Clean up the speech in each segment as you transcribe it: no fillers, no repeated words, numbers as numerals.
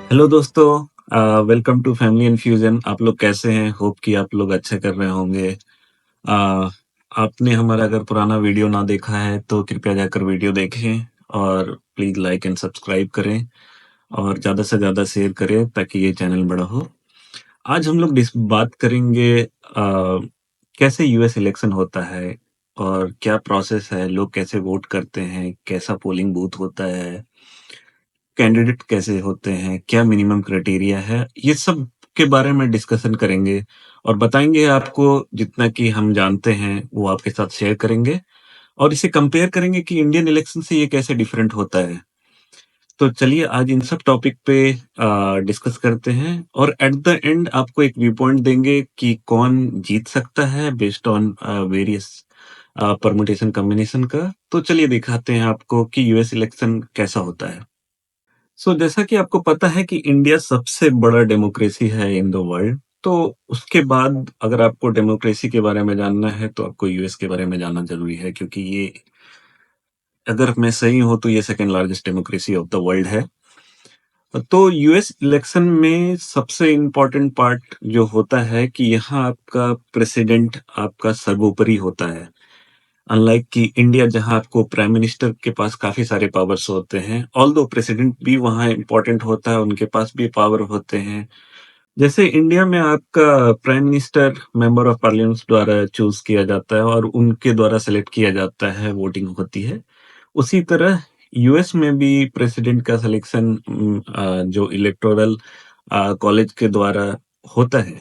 Hello दोस्तों, welcome to family and fusion. आप लोग कैसे हैं? होप कि आप लोग अच्छा कर रहे होंगे। अ, आपने हमारा अगर पुराना वीडियो ना देखा है तो कृपया जाकर वीडियो देखें और प्लीज़ लाइक एंड सब्सक्राइब करें और ज़्यादा से ज़्यादा शेयर करें ताकि ये चैनल बड़ा हो। आज हम लोग बात करेंगे कैसे यूएस इलेक्शन होता है और क्या प्रोसेस है, लोग कैसे वोट करते हैं, कैसा पोलिंग बूथ होता है, कैंडिडेट कैसे होते हैं, क्या मिनिमम क्राइटेरिया है, ये सब के बारे में डिस्कशन करेंगे और बताएँगे आपको जितना कि हम जानते हैं, वो आपके साथ शेयर करेंगे और इसे कंपेयर करेंगे कि इंडियन इलेक्शन से ये कैसे डिफरेंट होता है। तो चलिए आज इन सब टॉपिक पे डिस्कस करते हैं और एट द एंड आपको एक व्यू पॉइंट देंगे कि कौन जीत सकता है based on various permutation combination का। तो चलिए दिखाते हैं आपको कि यूएस इलेक्शन कैसा होता है। जैसा कि आपको पता है कि इंडिया सबसे बड़ा डेमोक्रेसी है इन द वर्ल्ड, तो उसके बाद अगर आपको डेमोक्रेसी के बारे में जानना है, तो आपको यूएस के बारे में जानना ज़रूरी है क्योंकि ये अगर मैं सही हूँ, तो ये second largest democracy of the world है। तो यूएस इलेक्शन में सबसे इम्पोर्टेंट पार्ट जो होता है कि यहाँ आपका प्रेसिडेंट आपका सर्वोपरि होता है। अनलाइक कि इंडिया जहाँ आपको प्राइम मिनिस्टर के पास काफ़ी सारे पावर्स होते हैं, ऑल्दो प्रेसिडेंट भी वहाँ इम्पोर्टेंट होता है, उनके पास भी पावर होते हैं। जैसे इंडिया में आपका prime minister member of parliament द्वारा चूज़ किया जाता है और उनके द्वारा सेलेक्ट किया जाता है, वोटिंग होती है। उसी तरह यूएस में भी प्रेसिडेंट का सिलेक्शन जो इलेक्टोरल कॉलेज के द्वारा होता है,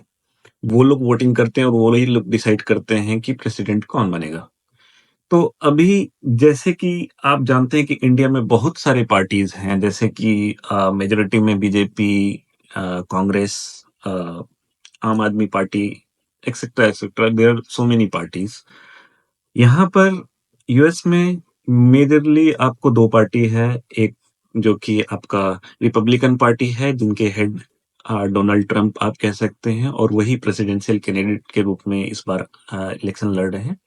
वो लोग वोटिंग करते हैं और वो ही लोग डिसाइड करते हैं कि प्रेसिडेंट कौन बनेगा। तो अभी जैसे कि आप जानते हैं कि इंडिया में बहुत सारे पार्टीज़ हैं, जैसे कि मेजॉरिटी में BJP, Congress, uh, Aam Aadmi Party, etcetera etcetera, there are so many parties. यहाँ पर यूएस में मेजरली आपको 2 पार्टी है, एक जो कि आपका रिपब्लिकन पार्टी है, जिनके हेड डोनाल्ड ट्रम्प आप कह सकते हैं और वही प्रेसिडेंशियल कैंडिडेट के रूप में इस बार इलेक्शन लड़ रहे हैं।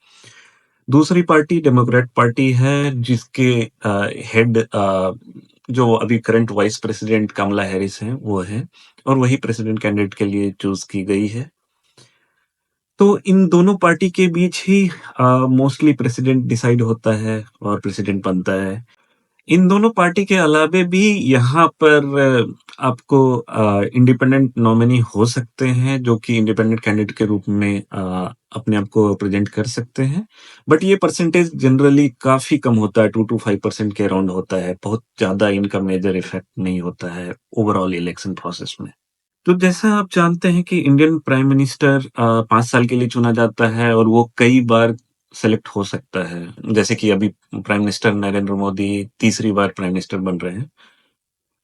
दूसरी पार्टी डेमोक्रेट पार्टी है जिसके हेड जो अभी current vice president Kamala Harris हैं, वो हैं और वही प्रेसिडेंट कैंडिडेट के लिए चूज़ की गई है। तो इन दोनों पार्टी के बीच ही मोस्टली प्रेसिडेंट डिसाइड होता है और प्रेसिडेंट बनता है। इन दोनों पार्टी के अलावे भी यहाँ पर आपको इंडिपेंडेंट नॉमिनी हो सकते हैं, जो कि इंडिपेंडेंट कैंडिडेट के रूप में अपने आप को प्रेज़ेंट कर सकते हैं। बट ये परसेंटेज जनरली काफ़ी कम होता है, 2 टू 5% के अराउंड होता है। बहुत ज़्यादा इनका मेजर इफ़ेक्ट नहीं होता है ओवरऑल इलेक्शन प्रोसेस में। तो जैसा आप जानते हैं कि इंडियन प्राइम मिनिस्टर 5 साल के लिए चुना जाता है और वो कई बार सेलेक्ट हो सकता है। जैसे कि अभी प्राइम मिनिस्टर नरेंद्र मोदी तीसरी बार प्राइम मिनिस्टर बन रहे हैं।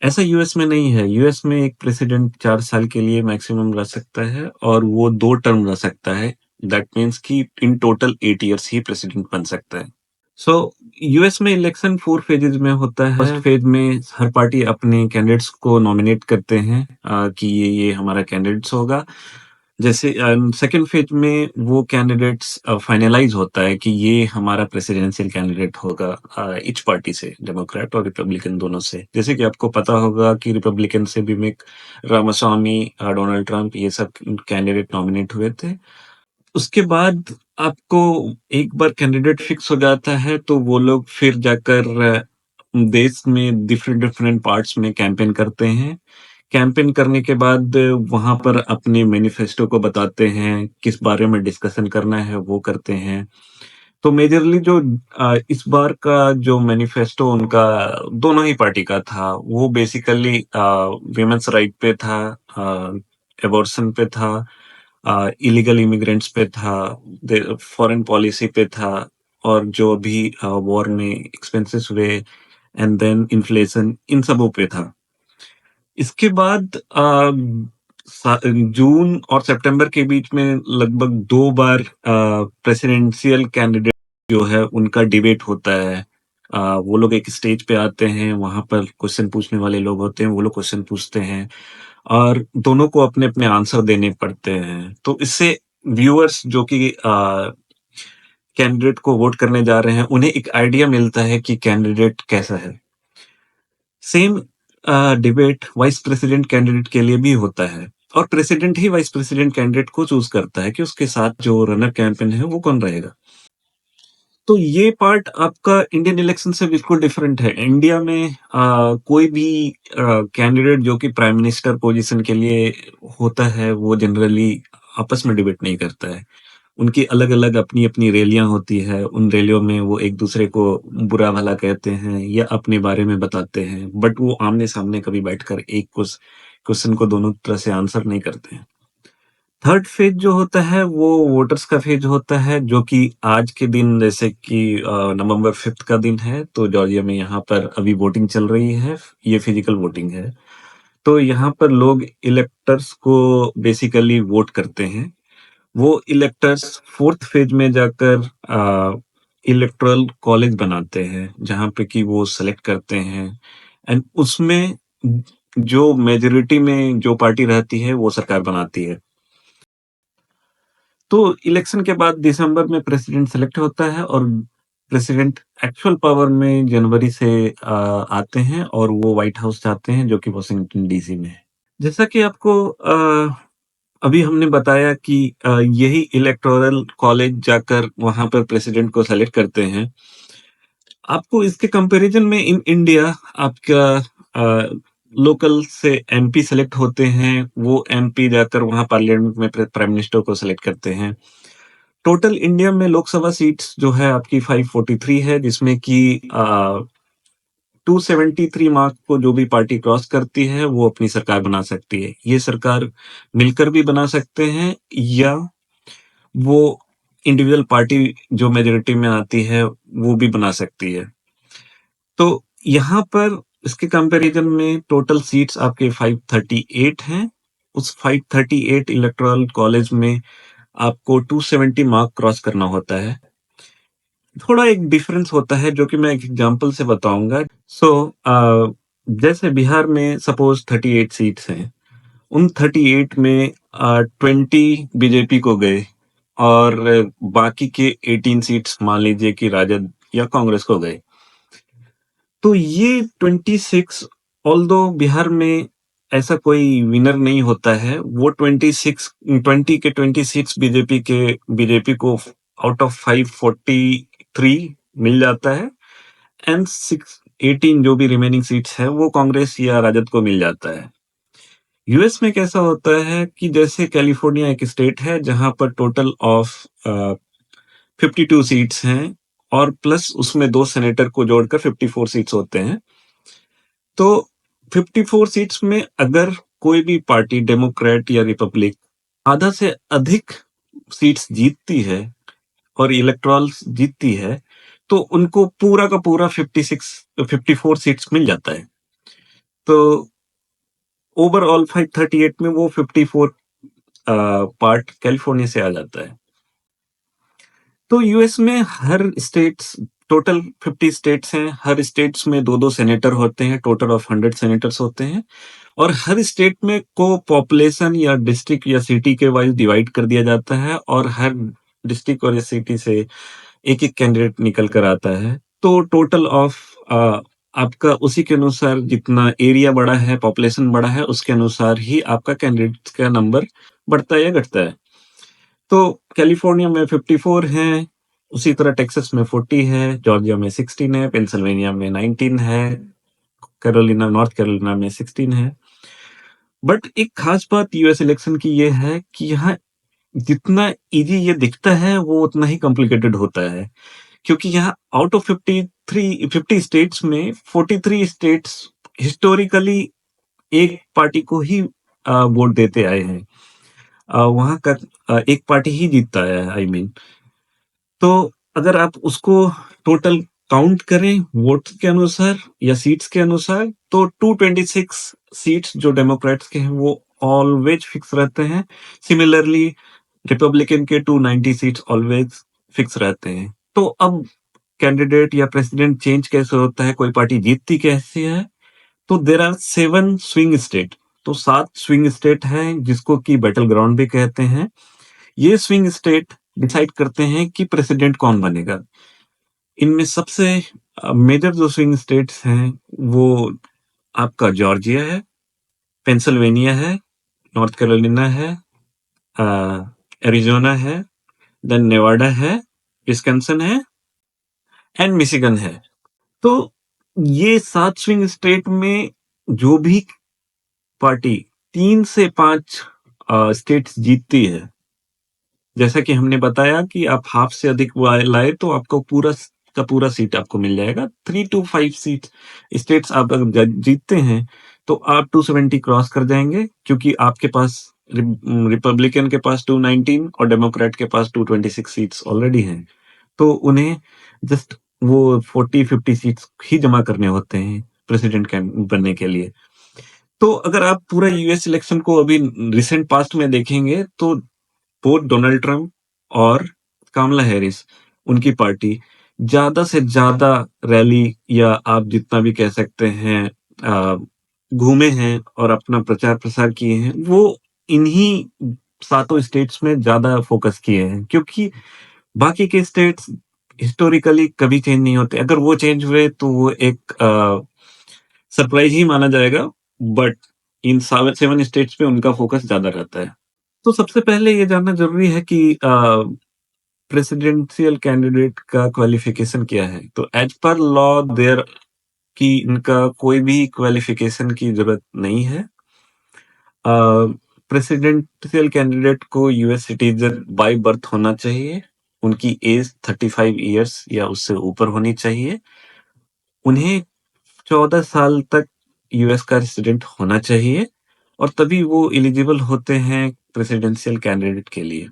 ऐसा यूएस में नहीं है। यूएस में एक प्रेसिडेंट 4 साल के लिए मैक्सिमम रह सकता है और वो 2 टर्म रह सकता है। दैट मीन्स कि in total 8 years he president बन सकता है। सो यूएस में इलेक्शन 4 फेजेज़ में होता है। फर्स्ट फेज में हर पार्टी अपने कैंडिडेट्स को नॉमिनेट करते हैं कि ये हमारा कैंडिडेट्स होगा। जैसे सेकंड फेज में वो कैंडिडेट्स फाइनलाइज़ होता है कि ये हमारा प्रेसिडेंशियल कैंडिडेट होगा ईच पार्टी से, डेमोक्रेट और रिपब्लिकन दोनों से। जैसे कि आपको पता होगा कि रिपब्लिकन से भी मिक रामास्वामी, डोनाल्ड ट्रम्प, ये सब कैंडिडेट नॉमिनेट हुए थे। उसके बाद आपको एक बार कैंडिडेट फिक्स हो जाता है, तो वो लोग फिर जाकर देश में डिफरेंट डिफरेंट पार्ट्स में कैंपेन करते हैं। कैंपेन करने के बाद वहाँ पर अपने मैनिफेस्टो को बताते हैं, किस बारे में डिस्कशन करना है वो करते हैं। तो मेजरली जो इस बार का जो मैनिफेस्टो उनका दोनों ही पार्टी का था, वो बेसिकली वुमेन्स राइट पे था, एबॉर्शन पे था, इलीगल इमिग्रेंट्स पे था, फॉरेन पॉलिसी पे था और जो भी वॉर में एक्सपेंसेस हुए एंड देन इन्फ्लेशन, इन सबों पे था। इसके बाद जून और सितंबर के बीच में लगभग 2 बार प्रेसिडेंशियल कैंडिडेट जो है उनका डिबेट होता है। वो लोग एक स्टेज पे आते हैं, वहाँ पर क्वेश्चन पूछने वाले लोग होते हैं, वो लोग क्वेश्चन पूछते हैं और दोनों को अपने-अपने आंसर देने पड़ते हैं। तो इससे व्यूअर्स जो कि कैंडिडेट को वोट करने जा रहे हैं, उन्हें एक आइडिया मिलता है कि कैंडिडेट कैसा है। Same debate vice president candidate के लिए भी होता है और प्रेसिडेंट ही वाइस प्रेसिडेंट कैंडिडेट को चूज करता है कि उसके साथ जो रनर कैंपेन है वो कौन रहेगा। तो ये पार्ट आपका इंडियन इलेक्शन से बिल्कुल डिफरेंट है। इंडिया में कोई भी कैंडिडेट जो कि प्राइम मिनिस्टर पोजीशन के लिए होता है वो जनरली आपस में डिबेट नहीं करता है। उनकी अलग-अलग अपनी-अपनी रैलियाँ होती है, उन रैलियों में वो एक-दूसरे को बुरा-भला कहते हैं या अपने बारे में बताते हैं, बट वो आमने-सामने कभी बैठकर एक क्वेश्चन को दोनों तरह से आंसर नहीं करते हैं। थर्ड फेज जो होता है वो वोटर्स का फेज होता है जो कि आज के दिन जैसे कि नवंबर 5th का दिन है, तो जॉर्जिया में यहाँ पर अभी वोटिंग चल रही है, ये फिजिकल वोटिंग है। तो यहाँ पर लोग इलेक्टर्स को बेसिकली वोट करते हैं। वो इलेक्टर्स फोर्थ फेज में जाकर इलेक्टोरल कॉलेज बनाते हैं जहां पे कि वो सेलेक्ट करते हैं एंड उसमें जो मेजोरिटी में जो पार्टी रहती है वो सरकार बनाती है। तो इलेक्शन के बाद दिसंबर में प्रेसिडेंट सेलेक्ट होता है और प्रेसिडेंट एक्चुअल पावर में जनवरी से आते हैं और वो व्हाइट हाउस जाते हैं जो कि वॉशिंगटन डीसी में है। जैसा कि आपको अभी हमने बताया कि यही इलेक्टोरल कॉलेज जाकर वहां पर प्रेसिडेंट को सेलेक्ट करते हैं। आपको इसके कंपैरिजन में इन इंडिया आपका लोकल से एमपी सेलेक्ट होते हैं, वो एमपी जाकर वहां पार्लियामेंट में प्राइम मिनिस्टर को सेलेक्ट करते हैं। टोटल इंडिया में लोकसभा सीट्स जो है आपकी 543 है जिसमें कि 273 मार्क को जो भी पार्टी क्रॉस करती है वो अपनी सरकार बना सकती है। ये सरकार मिलकर भी बना सकते हैं या वो इंडिविजुअल पार्टी जो मेजोरिटी में आती है वो भी बना सकती है। तो यहाँ पर इसके कंपैरिजन में टोटल सीट्स आपके 538 हैं। उस 538 इलेक्टोरल कॉलेज में आपको 270 मार्क क्रॉस करना होता है। थोड़ा एक डिफरेंस होता है जो कि मैं एक एग्जांपल से बताऊंगा। सो जैसे बिहार में सपोज 38 सीट्स हैं, उन 38 में 20 बीजेपी को गए और बाकी के 18 सीट्स मान लीजिए कि राजद या कांग्रेस को गए। तो ये 26 ऑल्दो बिहार में ऐसा कोई विनर नहीं होता है, वो 20 के 26 बीजेपी को आउट ऑफ 543 मिल जाता है एंड 18 जो भी रिमेनिंग सीट्स है वो कांग्रेस या राजद को मिल जाता है। यूएस में कैसा होता है कि जैसे कैलिफोर्निया एक स्टेट है जहां पर टोटल ऑफ 52 सीट्स हैं और प्लस उसमें 2 सेनेटर को जोड़कर 54 सीट्स होते हैं। तो 54 सीट्स में अगर कोई भी पार्टी डेमोक्रेट या रिपब्लिक आधा से अधिक सीट्स जीतती है और इलेक्टोरल जीतती है तो उनको पूरा का पूरा 54 सीट्स मिल जाता है। तो ओवरऑल 538 में वो 54 पार्ट कैलिफोर्निया से आ जाता है। तो यूएस में हर स्टेट्स टोटल 50 स्टेट्स हैं, हर स्टेट्स में 2-2 सेनेटर होते हैं, टोटल ऑफ 100 सेनेटर्स होते हैं और हर स्टेट में को पॉपुलेशन या डिस्ट्रिक्ट या सिटी के वाइज डिवाइड कर दिया जाता है और हर डिस्ट्रिक्ट और सिटी से एक-एक कैंडिडेट निकल कर आता है। तो टोटल ऑफ आपका उसी के अनुसार जितना एरिया बड़ा है, पॉपुलेशन बड़ा है, उसके अनुसार ही आपका कैंडिडेट का नंबर बढ़ता है या घटता है। तो कैलिफोर्निया में 54 हैं, उसी तरह टेक्सास में 40 है, जॉर्जिया में 16 है, पेंसिल्वेनिया में 19 है, नॉर्थ कैरोलिना में 16 है। बट एक खास बात यूएस इलेक्शन की ये है कि यहाँ जितना इजी ये दिखता है वो उतना ही कॉम्प्लिकेटेड होता है क्योंकि यहाँ आउट ऑफ 50 स्टेट्स में 43 स्टेट्स हिस्टोरिकली एक पार्टी को ही वोट देते आए हैं। वहां का एक पार्टी ही जीतता है आई मीन। तो अगर आप उसको टोटल काउंट करें वोट्स के अनुसार या सीट्स के अनुसार तो 226 सीट्स जो डेमोक्रेट्स के हैं वो ऑलवेज फिक्स रहते हैं। सिमिलरली रिपब्लिकन के 290 सीट्स ऑलवेज फिक्स रहते हैं। तो अब कैंडिडेट या प्रेसिडेंट चेंज कैसे होता है, कोई पार्टी जीतती कैसे है, तो देर आर 7 स्विंग स्टेट। तो 7 स्विंग स्टेट हैं जिसको कि बैटल ग्राउंड भी कहते हैं। ये स्विंग स्टेट डिसाइड करते हैं कि प्रेसिडेंट कौन बनेगा। इनमें सबसे मेजर जो स्विंग स्टेट्स हैं वो आपका जॉर्जिया है, पेंसिल्वेनिया है, नॉर्थ कैरोलिना है, एरिज़ोना है, देन नेवाडा है, विस्कॉन्सिन है एंड मिशिगन है। तो ये 7 स्विंग स्टेट में जो भी पार्टी 3 से 5 स्टेट्स जीतती है, जैसा कि हमने बताया कि आप हाफ से अधिक लाए तो आपको पूरा का पूरा सीट आपको मिल जाएगा। 3 टू 5 सीट स्टेट्स आप अगर जीतते हैं तो आप 270 क्रॉस कर जाएंगे, क्योंकि आपके पास रिपब्लिकन के पास 219 और डेमोक्रेट के पास 226 सीट्स ऑलरेडी हैं। तो उन्हें जस्ट वो 40-50 सीट्स ही जमा करने होते हैं प्रेसिडेंट बनने के लिए। तो अगर आप पूरा यूएस इलेक्शन को अभी रिसेंट पास्ट में देखेंगे तो बोथ डोनाल्ड ट्रंप और कामला हैरिस, उनकी पार्टी ज्यादा से ज्यादा रैली या आप जितना भी कह सकते हैं घूमे हैं और अपना प्रचार प्रसार किए हैं, वो इन्हीं सातों स्टेट्स में ज्यादा फोकस किए हैं, क्योंकि बाकी के स्टेट्स हिस्टोरिकली कभी चेंज नहीं होते। अगर वो चेंज हुए तो वो एक सरप्राइज ही माना जाएगा, बट इन 7 स्टेट्स पे उनका फोकस ज्यादा रहता है। तो सबसे पहले ये जानना जरूरी है कि प्रेसिडेंशियल कैंडिडेट का क्वालिफिकेशन क्या है। तो एज पर लॉ देयर कि इनका कोई भी क्वालिफिकेशन की जरूरत नहीं है। प्रेसिडेंशियल कैंडिडेट को यूएस सिटीजन बाय बर्थ होना चाहिए, उनकी एज 35 इयर्स या उससे ऊपर होनी चाहिए, उन्हें 14 साल तक यूएस का रेसिडेंट होना चाहिए और तभी वो एलिजिबल होते हैं प्रेसिडेंशियल कैंडिडेट के लिए।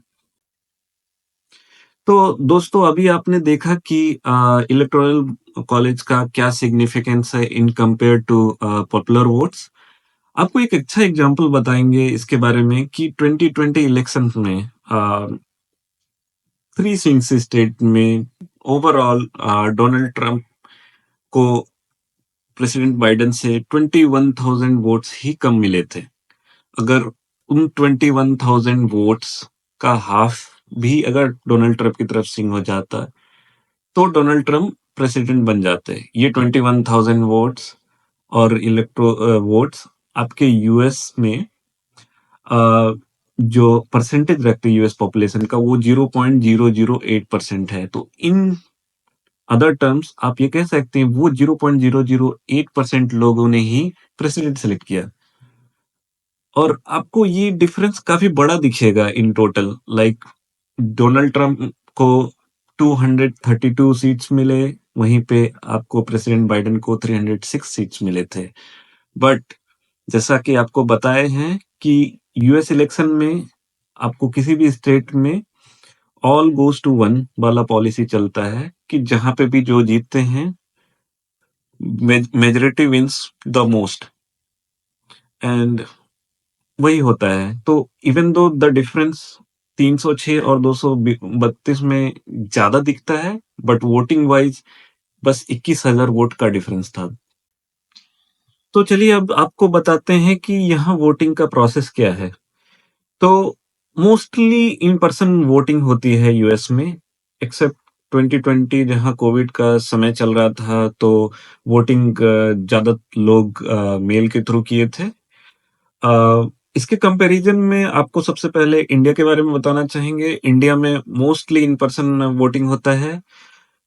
तो दोस्तों, अभी आपने देखा कि इलेक्टोरल कॉलेज का क्या सिग्निफिकेंस है in compare to popular votes. आपको एक अच्छा एग्जांपल बताएंगे इसके बारे में कि 2020 इलेक्शन में 3 स्विंग स्टेट में ओवरऑल डोनाल्ड ट्रंप को प्रेसिडेंट बाइडेन से 21,000 वोट्स ही कम मिले थे। अगर उन 21,000 वोट्स का हाफ भी अगर डोनाल्ड ट्रंप की तरफ स्विंग हो जाता तो डोनाल्ड ट्रंप प्रेसिडेंट बन जाते। ये 21,000 वोट्स और इलेक्ट्रो वोट्स आपके यूएस में जो परसेंटेज रखते हैं यूएस पॉपुलेशन का, वो 0.008% है। तो इन अदर टर्म्स आप ये कह सकते हैं वो 0.008% लोगों ने ही प्रेसिडेंट सेलेक्ट किया। और आपको ये डिफरेंस काफी बड़ा दिखेगा in total. Like Donald Trump को 232 सीट्स मिले, वहीं पे आपको प्रेसिडेंट बाइडेन को 306 सीट्स मिले थे। बट जैसा कि आपको बताए हैं कि यूएस इलेक्शन में आपको किसी भी स्टेट में ऑल गोज टू वन वाला पॉलिसी चलता है कि जहां पे भी जो जीतते हैं majority wins the most, and वही होता है। तो इवन दो द डिफरेंस 306 और 232 में ज्यादा दिखता है, बट वोटिंग वाइज बस 21,000 वोट का डिफरेंस था। तो चलिए अब आपको बताते हैं कि यहाँ वोटिंग का प्रोसेस क्या है। तो मोस्टली इन पर्सन वोटिंग होती है यूएस में, एक्सेप्ट 2020 जहाँ कोविड का समय चल रहा था तो वोटिंग ज्यादा लोग मेल के थ्रू किए थे। इसके कंपैरिजन में आपको सबसे पहले इंडिया के बारे में बताना चाहेंगे। इंडिया में मोस्टली इन पर्सन वोटिंग होता है।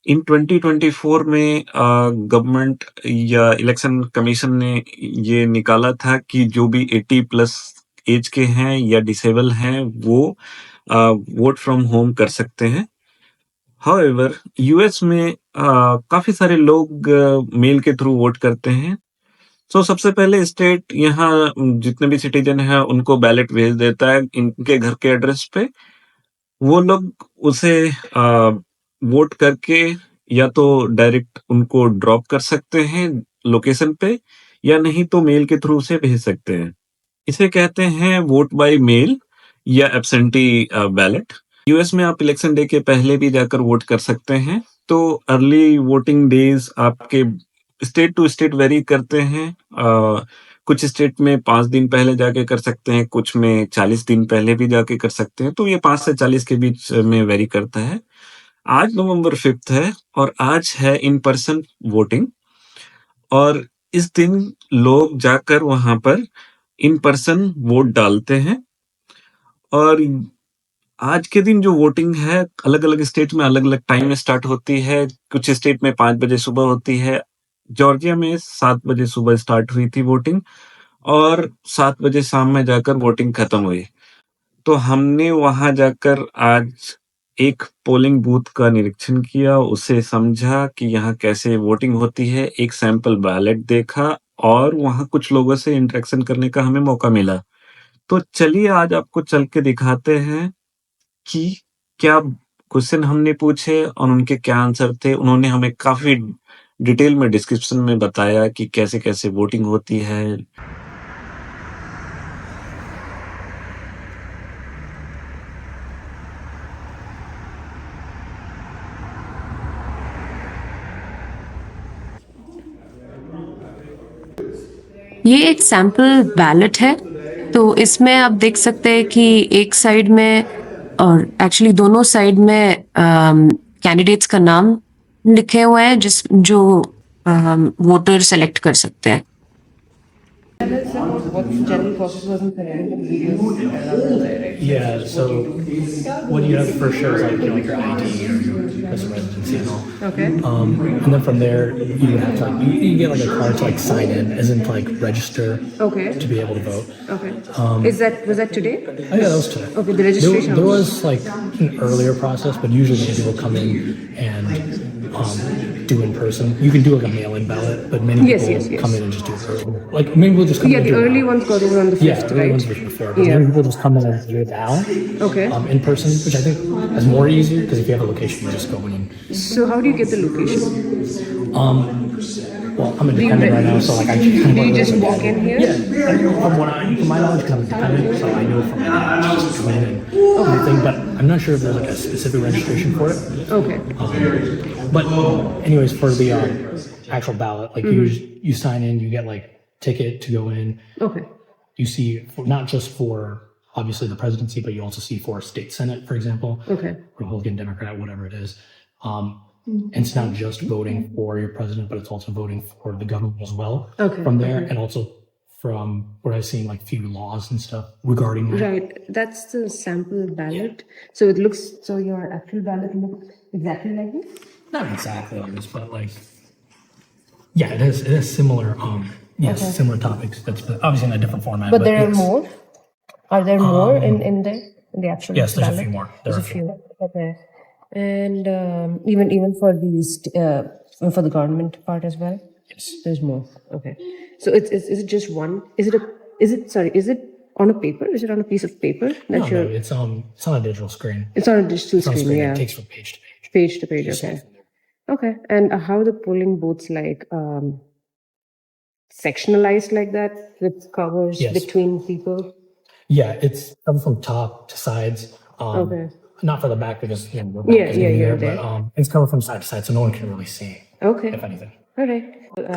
इन 2024 में गवर्नमेंट या इलेक्शन कमीशन ने ये निकाला था कि जो भी 80 प्लस एज के हैं या डिसेबल हैं वो वोट फ्रॉम होम कर सकते हैं। हाउएवर यूएस में काफी सारे लोग मेल के थ्रू वोट करते हैं। सो सबसे पहले स्टेट यहाँ जितने भी सिटीजन हैं उनको बैलेट भेज देता है इनके घर के एड्रेस पे। वो लोग उसे वोट करके या तो डायरेक्ट उनको ड्रॉप कर सकते हैं लोकेशन पे, या नहीं तो मेल के थ्रू से भेज सकते हैं। इसे कहते हैं वोट बाय मेल या एब्सेंटी बैलेट। यूएस में आप इलेक्शन डे के पहले भी जाकर वोट कर सकते हैं। तो अर्ली वोटिंग डेज आपके स्टेट टू स्टेट वेरी करते हैं। कुछ स्टेट में 5 दिन पहले जाके कर सकते हैं, कुछ में 40 दिन पहले भी जाके कर सकते हैं। तो ये 5 से 40 के बीच में वेरी करता है। आज नवंबर 5 है और आज है इन पर्सन वोटिंग। और इस दिन लोग जाकर वहां पर इन पर्सन वोट डालते हैं और आज के दिन जो वोटिंग है अलग-अलग स्टेट में अलग-अलग टाइम में स्टार्ट होती है। कुछ स्टेट में 5 बजे सुबह होती है। जॉर्जिया में 7 बजे सुबह स्टार्ट हुई थी वोटिंग और 7 बजे शाम में जाकर वोटिंग खत्म हुई। तो हमने वहां जाकर आज एक पोलिंग बूथ का निरीक्षण किया, उसे समझा कि यहाँ कैसे वोटिंग होती है, एक सैंपल बैलेट देखा और वहाँ कुछ लोगों से इंटरेक्शन करने का हमें मौका मिला। तो चलिए आज आपको चल के दिखाते हैं कि क्या क्वेश्चन हमने पूछे और उनके क्या आंसर थे। उन्होंने हमें काफ़ी डिटेल में डिस्क्रिप्शन में बताया कि कैसे-कैसे वोटिंग होती है। ये एक सैंपल बैलेट है, तो इसमें आप देख सकते हैं कि एक साइड में और एक्चुअली दोनों साइड में कैंडिडेट्स का नाम लिखे हुए हैं जो वोटर सेलेक्ट कर सकते हैं। Yeah, so what you have first shows like your ID or your place of residency and all. Okay. And then from there you have to you get like a card to like sign in, as in to like register. Okay. To be able to vote. Okay. Was that today? Oh yeah, that was today. Okay, the registration. There was like an earlier process, but usually many people come in and do in person. You can do like a mail-in ballot, but many people come in and just do it early. Like many people just come in. Yeah, the early ones got over on the 5th, yeah, the early ones were before. But many people just come in and do it now. Okay. In person, which I think is more easier because if you have a location, you just go in and. So how do you get the location? Well, I'm independent right now, so like I kind of. Do you just walk in here? Yeah, from my knowledge, I'm independent, so I know from my dad just come in and everything. But I'm not sure if there's like a specific registration for it. Okay. But anyways, for the actual ballot, like you sign in, you get like ticket to go in. Okay. You see not just for obviously the presidency, but you also see for state senate, for example. Okay. Republican, Democrat, whatever it is. And it's not just voting for your president, but it's also voting for the government as well. Okay. From there, and also from what I've seen, like few laws and stuff regarding that. Right. That's the sample ballot. So it looks. So your actual ballot looks exactly like this. Not exactly like this, but like, yeah, it is similar. Yes, Okay. similar topics. That's obviously in a different format. But there are yes. more. Are there more in the actual Yes, there's ballot? a few more. There's a few. Okay. And even for these for the government part as well. Yes. There's more. Okay. So is it just one? Is it on a paper? Is it on a piece of paper that No, it's on a digital screen. It's on a digital It's on a screen. screen. Yeah. It takes from page to page. Page to page. Okay. Okay. And how the polling booths like sectionalized like that with covers Yes. between people? Yeah, it's comes from top to sides. Okay. Not for the back because the back Yeah, is yeah, getting you're there, but it's coming from side to side, so no one can really see, Okay. if anything. All right.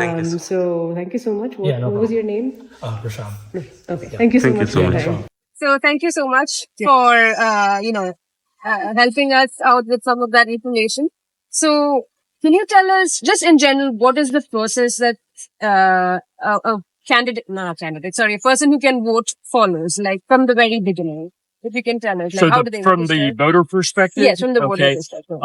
Thank you. So thank you so much. What, Yeah, no what was problem. your name? Rasham. Okay. Thank you so Thank you much so for your much. time. So thank you so much for, helping us out with some of that information. So can you tell us just in general, what is the process that, a person who can vote follows, like from the very beginning? If you can tell us, like how do they from the register? voter perspective? Yes, from the voter Okay. perspective.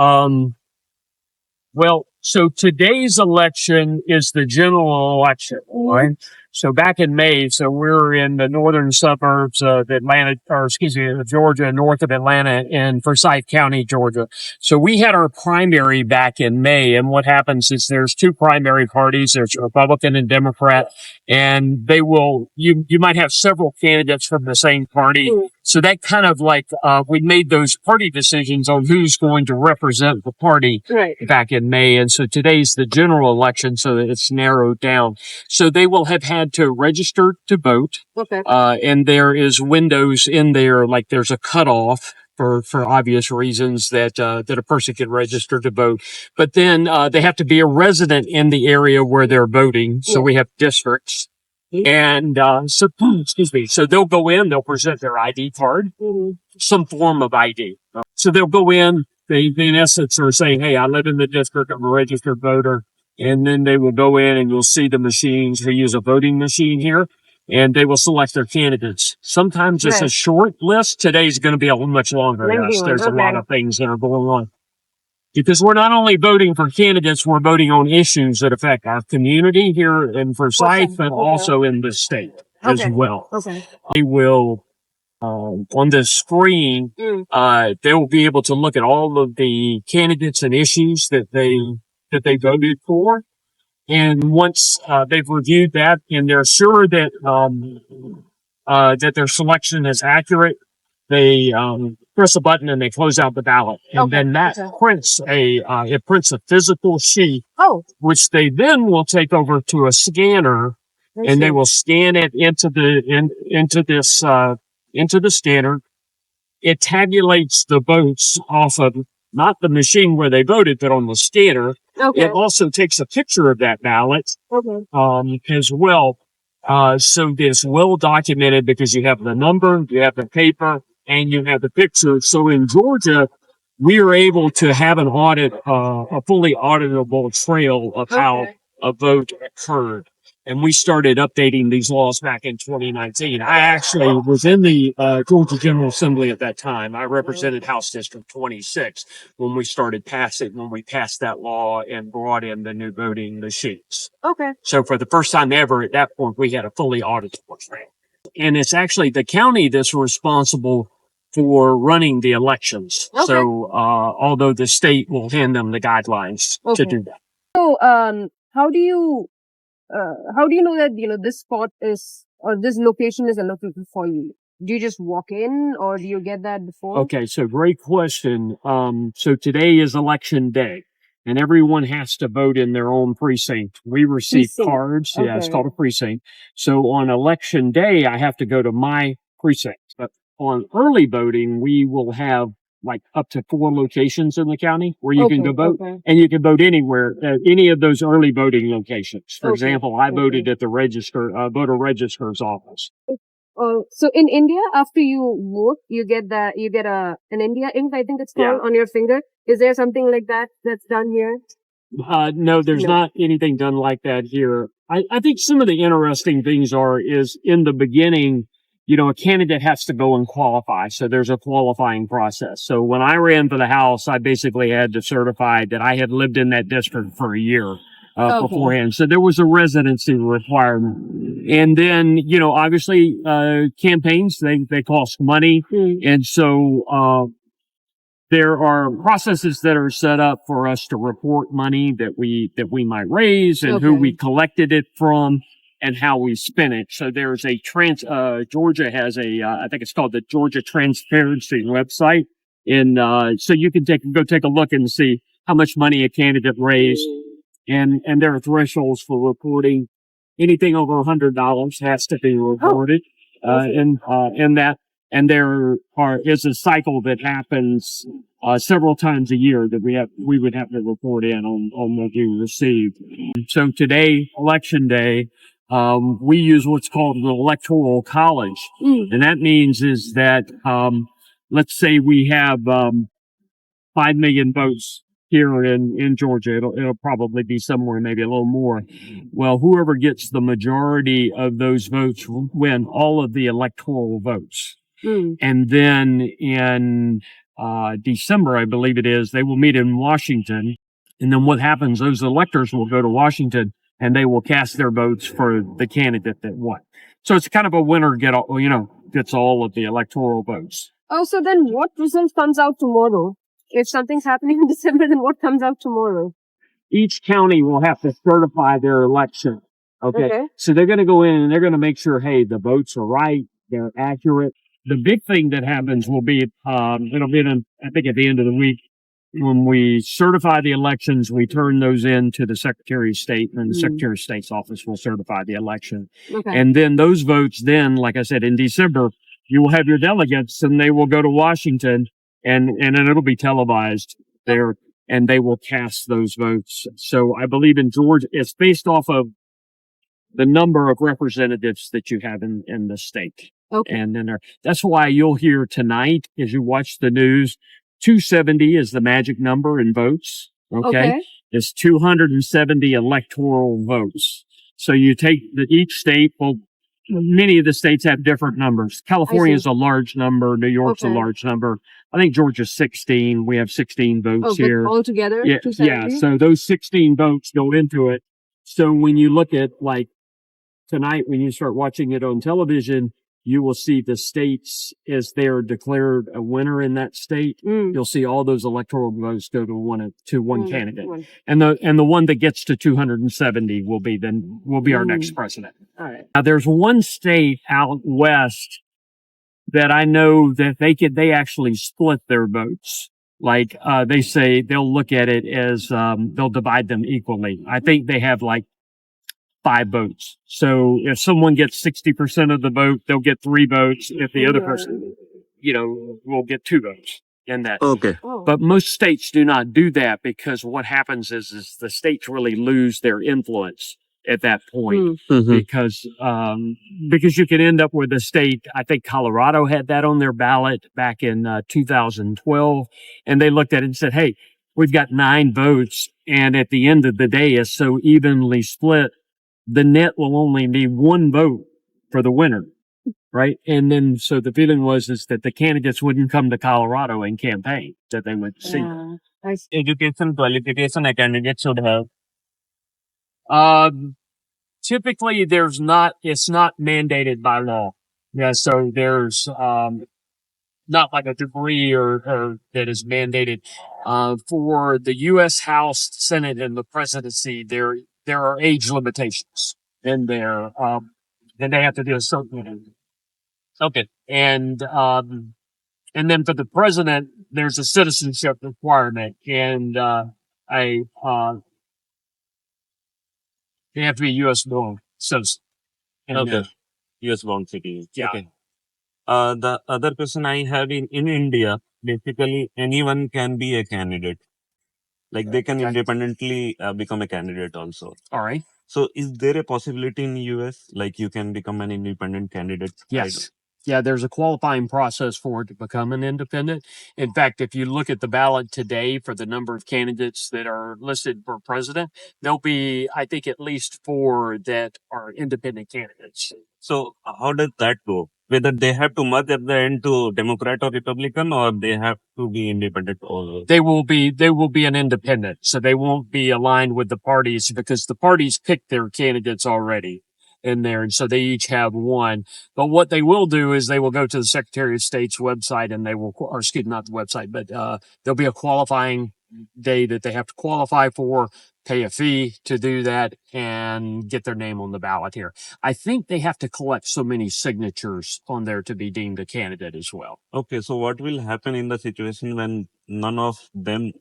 Well, so today's election is the general election, right? So back in May, so we're in the northern suburbs of Atlanta, or excuse me, of Georgia, north of Atlanta in Forsyth County, Georgia. So we had our primary back in May, and what happens is there's two primary parties, there's Republican and Democrat, and they will, you might have several candidates from the same party. So that kind of like, we made those party decisions on who's going to represent the party Right. back in May. And so today's the general election, so that it's narrowed down. So they will have had to register to vote. Okay. And there is windows in there, like there's a cutoff for obvious reasons that a person can register to vote. But then, they have to be a resident in the area where they're voting. So we have districts. And, excuse me. So they'll go in, they'll present their ID card, some form of ID. So they'll go in, they in essence are saying, hey, I live in the district, I'm a registered voter. And then they will go in and you'll see the machines. They use a voting machine here and they will select their candidates. Sometimes it's a short list. Today's going to be a much longer list. There's a lot of things that are going on. Because we're not only voting for candidates, we're voting on issues that affect our community here in Forsyth, but also in the state as well. They will, on the screen, they will be able to look at all of the candidates and issues that they voted for. And once, they've reviewed that and they're sure that, that their selection is accurate, they press a button and they close out the ballot, and then that prints it prints a physical sheet, which they then will take over to a scanner, and they will scan it into the scanner. It tabulates the votes off of not the machine where they voted, but on the scanner. It also takes a picture of that ballot as well. So it's well documented because you have the number, you have the paper, and you have the picture. So in Georgia, we are able to have an audit, a fully auditable trail of how a vote occurred. And we started updating these laws back in 2019. I actually was in the Georgia General Assembly at that time. I represented House District 26 when we passed that law and brought in the new voting machines. So for the first time ever at that point, we had a fully auditable trail. And it's actually the county that's responsible for running the elections. So, although the state will hand them the guidelines to do that. So, how do you know that, this spot is, or this location is allocated for you? Do you just walk in or do you get that before? Okay. So great question. So today is election day and everyone has to vote in their own precinct. We receive cards. Yeah, it's called a precinct. So on election day, I have to go to my precinct. But on early voting, we will have like up to 4 locations in the county where you can go vote, and you can vote anywhere at any of those early voting locations. For example, I voted at the voter registrar's office. So in India, after you vote, you get an India ink, I think it's called, on your finger. Is there something like that that's done here? No, there's not anything done like that here. I think some of the interesting things is in the beginning, a candidate has to go and qualify. So there's a qualifying process. So when I ran for the House, I basically had to certify that I had lived in that district for a year beforehand. So there was a residency requirement. And then, obviously, campaigns, they cost money. And so, there are processes that are set up for us to report money that we might raise and who we collected it from and how we spent it. So there's Georgia has I think it's called the Georgia Transparency website. And, so you can go take a look and see how much money a candidate raised. And there are thresholds for reporting. Anything over $100 has to be reported. And there is a cycle that happens several times a year that we would have to report in on what you received. So today, election day, we use what's called an Electoral College. And that means is that, let's say we have 5 million votes here in Georgia. It'll probably be somewhere maybe a little more. Well, whoever gets the majority of those votes will win all of the electoral votes. And then in December, I believe it is, they will meet in Washington. And then what happens, those electors will go to Washington and they will cast their votes for the candidate that won. So it's kind of a winner gets all of the electoral votes. Oh, so then what result comes out tomorrow? If something's happening in December, then what comes out tomorrow? Each county will have to certify their election. Okay. So they're going to go in and they're going to make sure, hey, the votes are right. They're accurate. The big thing that happens will be, it'll be I think at the end of the week, when we certify the elections, we turn those in to the Secretary of State, and the Secretary of State's office will certify the election. And then those votes then, like I said, in December, you will have your delegates and they will go to Washington and then it'll be televised there and they will cast those votes. So I believe in Georgia, it's based off of the number of representatives that you have in the state. And then that's why you'll hear tonight as you watch the news, 270 is the magic number in votes. Okay. is 270 electoral votes. So you take each state, well, many of the states have different numbers. California is a large number. New York's a large number. I think Georgia's 16. We have 16 votes here. All together, Yeah, 270? so those 16 votes go into it. So when you look at like tonight, when you start watching it on television, you will see the states as they're declared a winner in that state. You'll see all those electoral votes go to one candidate, and the one that gets to 270 will be our next president. All right. Now, there's one state out west that I know that they actually split their votes. Like they say they'll look at it as they'll divide them equally. I think they have like 5 votes. So if someone gets 60% of the vote, they'll get 3 votes. If the other person, will get 2 votes in that. Okay. But most states do not do that because what happens is the states really lose their influence at that point because you could end up with a state. I think Colorado had that on their ballot back in 2012, and they looked at it and said, "Hey, we've got 9 votes, and at the end of the day, it's so evenly split. The net will only be 1 vote for the winner." Right. And then, so the feeling is that the candidates wouldn't come to Colorado and campaign, that they would see. Education qualification a candidate should have. Typically it's not mandated by law. Yeah. So there's, not like a degree or that is mandated. For the U.S. House, Senate, and the presidency, there are age limitations in there. Then they have to do a certain. Okay. And then for the president, there's a citizenship requirement, and they have to be U.S. born citizen. Okay. US born citizen. Yeah. Okay. The other question I have in India, basically anyone can be a candidate. Like they can independently become a candidate also. All right. So is there a possibility in US, like you can become an independent candidate? Yes. Yeah, there's a qualifying process for it to become an independent. In fact, if you look at the ballot today for the number of candidates that are listed for president, there'll be, I think, at least 4 that are independent candidates. So how does that go? Whether they have to merge at the end to Democrat or Republican, or they have to be independent also? They will be an independent. So they won't be aligned with the parties because the parties pick their candidates already in there. And so they each have one. But what they will do is they will go to the Secretary of State's website and they will, or excuse me, not the website, but there'll be a qualifying day that they have to qualify for, pay a fee to do that, and get their name on the ballot here. I think they have to collect so many signatures on there to be deemed a candidate as well. Okay, so what will happen in the situation when none of the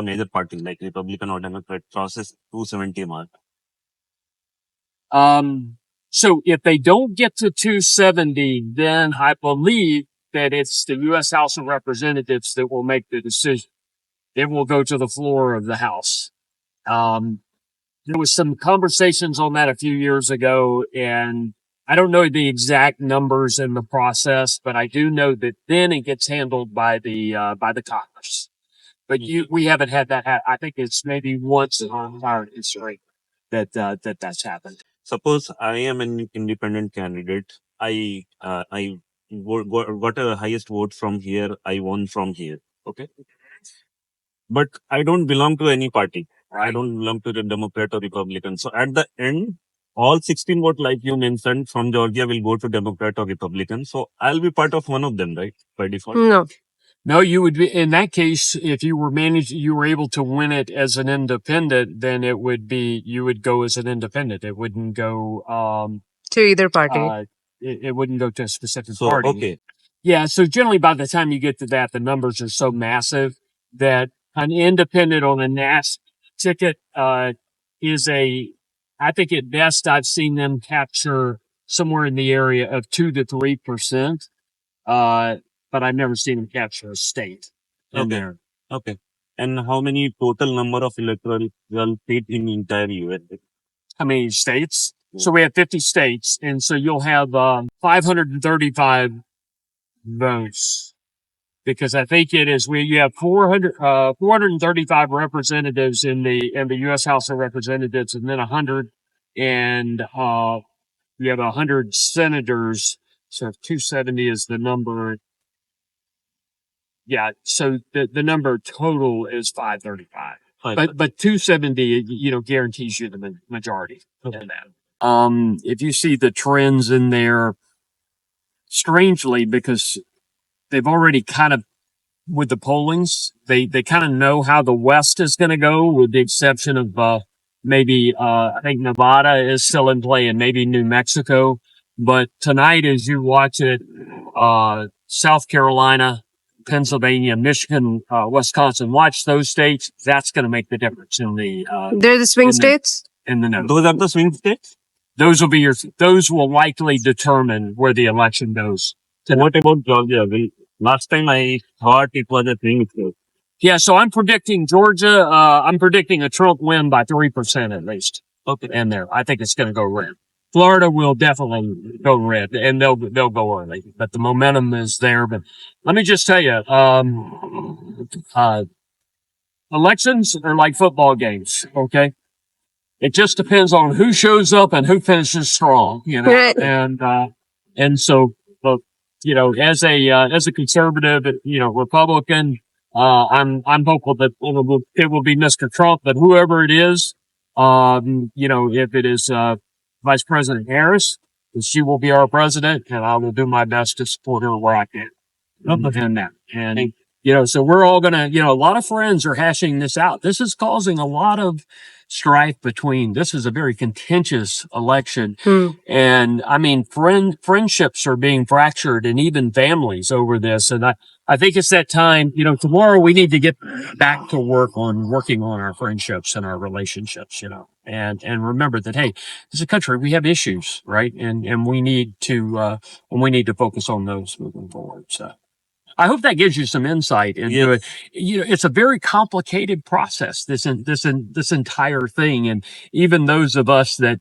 major parties like Republican or Democrat crosses 270 mark? So if they don't get to 270, then I believe that it's the U.S. House of Representatives that will make the decision. It will go to the floor of the House. There was some conversations on that a few years ago, and I don't know the exact numbers in the process, but I do know that then it gets handled by the Congress. But we haven't had that. I think it's maybe once in our history that's happened. Suppose I am an independent candidate. I got a highest vote from here. I won from here. Okay. But I don't belong to any party. I don't belong to the Democrat or Republican. So at the end, all 16 votes, like you mentioned, from Georgia will go to Democrat or Republican. So I'll be part of one of them, right? By default. No, you would be, in that case, if you were able to win it as an independent, then you would go as an independent. It wouldn't go, to either party. It wouldn't go to a specific So, party. okay. Yeah. So generally by the time you get to that, the numbers are so massive that an independent on a NAS ticket, I think at best I've seen them capture somewhere in the area of 2 to 3%. But I've never seen them capture a state in there. Okay. And how many total number of electoral seats in entire US? How many states? So we have 50 states, and so you'll have 535 votes because I think it is you have 435 representatives in the U.S. House of Representatives, and then 100 and you have 100 senators. So if 270 is the number, yeah. So the number total is 535. But 270, guarantees you the majority in that. If you see the trends in there, strangely, because they've already kind of, with the pollings, they kind of know how the West is going to go, with the exception of maybe I think Nevada is still in play, and maybe New Mexico. But tonight, as you watch it, South Carolina, Pennsylvania, Michigan, Wisconsin, watch those states. That's going to make the difference in the They're the swing states? in the note. Those are the swing states. Those will likely determine where the election goes. What about Georgia? Last time I thought it was a swing state. Yeah, so I'm predicting Georgia. I'm predicting a Trump win by 3% at least. Okay. And there, I think it's going to go red. Florida will definitely go red, and they'll go early. But the momentum is there. But let me just tell you, elections are like football games. Okay, it just depends on who shows up and who finishes strong. Right. And so, as a conservative, Republican, I'm hopeful that it will be Mr. Trump, but whoever it is, if it is Vice President Harris, she will be our president, and I will do my best to support her where I can. In that. And so we're all gonna, a lot of friends are hashing this out. This is causing a lot of strife this is a very contentious election. And I mean, friendships are being fractured, and even families, over this. And I think it's that time, tomorrow we need to get back to working on our friendships and our relationships, and remember that, hey, as a country, we have issues, right? And we need to focus on those moving forward. So I hope that gives you some insight into it. It's a very complicated process, this entire thing. And even those of us that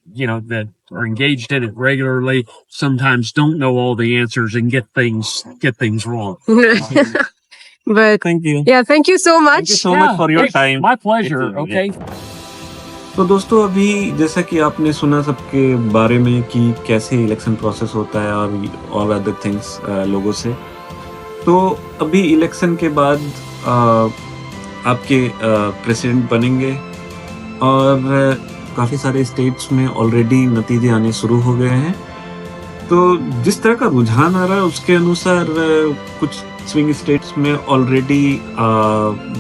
are engaged in it regularly sometimes don't know all the answers and get things wrong. But Thank you. yeah, thank you so much. Thank you so much for your time. My pleasure. Okay. तो दोस्तों, अभी जैसा कि आपने सुना सबके बारे में कि कैसे इलेक्शन प्रोसेस होता है और अदर थिंग्स लोगों से, तो अभी इलेक्शन के बाद आपके प्रेसिडेंट बनेंगे, और काफ़ी सारे स्टेट्स में ऑलरेडी नतीजे आने शुरू हो गए हैं। तो जिस तरह का रुझान आ रहा है उसके अनुसार कुछ स्विंग स्टेट्स में ऑलरेडी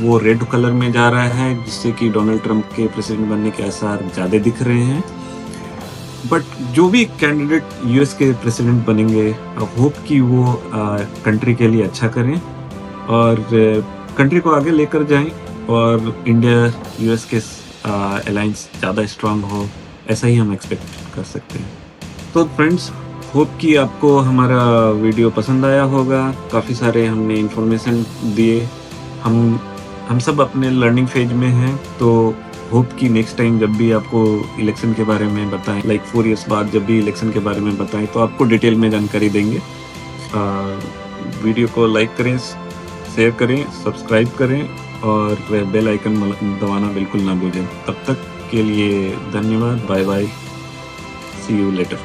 वो रेड कलर में जा रहा है, जिससे कि डोनाल्ड ट्रंप के प्रेसिडेंट बनने के आसार ज़्यादा दिख रहे हैं। बट जो भी कैंडिडेट यूएस के प्रेसिडेंट बनेंगे, होप कि वो कंट्री के लिए अच्छा करें और कंट्री को आगे लेकर जाएं, और इंडिया यूएस के अलायंस ज़्यादा स्ट्रांग हो, ऐसा ही हम एक्सपेक्ट कर सकते हैं। तो फ्रेंड्स, होप कि आपको हमारा वीडियो पसंद आया होगा। काफ़ी सारे हमने इन्फॉर्मेशन दिए। हम सब अपने लर्निंग फेज में हैं, तो होप कि नेक्स्ट टाइम जब भी आपको इलेक्शन के बारे में बताएं, लाइक 4 इयर्स बाद जब भी इलेक्शन के बारे में बताएं, तो आपको डिटेल में जानकारी देंगे। वीडियो को लाइक करें, शेयर करें, सब्सक्राइब करें, और बेल आइकन दबाना बिल्कुल ना भूलें। तब तक के लिए धन्यवाद। Bye bye, see you letter.